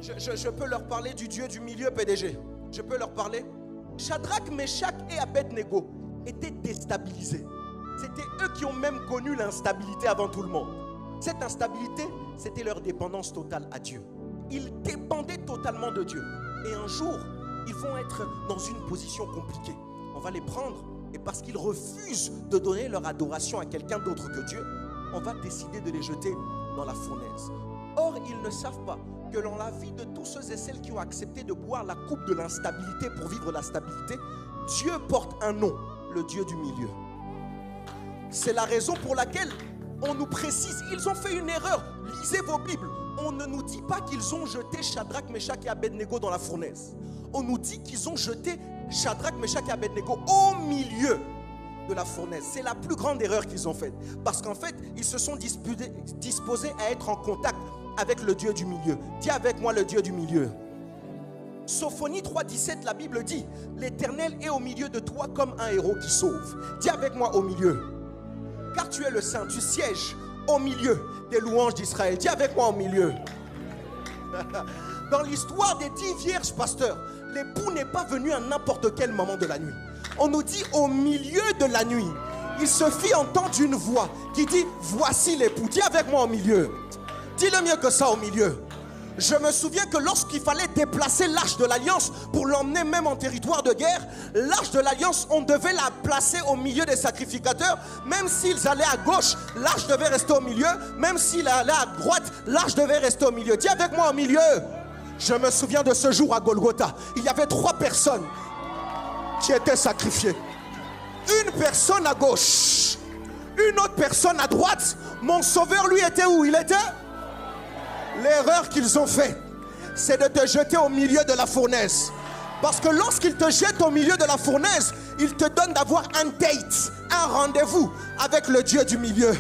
Je peux leur parler du Dieu du milieu, PDG. Je peux leur parler. Shadrach, Meshach et Abednego étaient déstabilisés. C'était eux qui ont même connu l'instabilité avant tout le monde. Cette instabilité, c'était leur dépendance totale à Dieu. Ils dépendaient totalement de Dieu. Et un jour, ils vont être dans une position compliquée. On va les prendre et parce qu'ils refusent de donner leur adoration à quelqu'un d'autre que Dieu, on va décider de les jeter dans la fournaise. Or, ils ne savent pas que dans la vie de tous ceux et celles qui ont accepté de boire la coupe de l'instabilité pour vivre la stabilité, Dieu porte un nom, le Dieu du milieu. C'est la raison pour laquelle on nous précise, ils ont fait une erreur. Lisez vos Bibles. On ne nous dit pas qu'ils ont jeté Shadrach, Meshach et Abednego dans la fournaise. On nous dit qu'ils ont jeté Shadrach, Meshach et Abednego au milieu de la fournaise. C'est la plus grande erreur qu'ils ont faite. Parce qu'en fait, ils se sont disposés à être en contact avec le Dieu du milieu. Dis avec moi le Dieu du milieu. Sophonie 3,17, la Bible dit: l'Éternel est au milieu de toi comme un héros qui sauve. Dis avec moi au milieu. Car tu es le Saint, tu sièges au milieu des louanges d'Israël. Dis avec moi au milieu. Dans l'histoire des 10 vierges, pasteur, l'époux n'est pas venu à n'importe quel moment de la nuit. On nous dit au milieu de la nuit. Il se fit entendre une voix qui dit: voici l'époux. Dis avec moi au milieu. Dis-le mieux que ça, au milieu. Je me souviens que lorsqu'il fallait déplacer l'arche de l'Alliance pour l'emmener même en territoire de guerre, l'arche de l'Alliance, on devait la placer au milieu des sacrificateurs. Même s'ils allaient à gauche, l'arche devait rester au milieu. Même s'ils allaient à droite, l'arche devait rester au milieu. Dis avec moi au milieu. Je me souviens de ce jour à Golgotha. Il y avait 3 personnes qui étaient sacrifiées. Une personne à gauche, une autre personne à droite. Mon sauveur, lui, était où? Il était... L'erreur qu'ils ont fait, c'est de te jeter au milieu de la fournaise. Parce que lorsqu'ils te jettent au milieu de la fournaise, ils te donnent d'avoir un date, un rendez-vous avec le Dieu du milieu.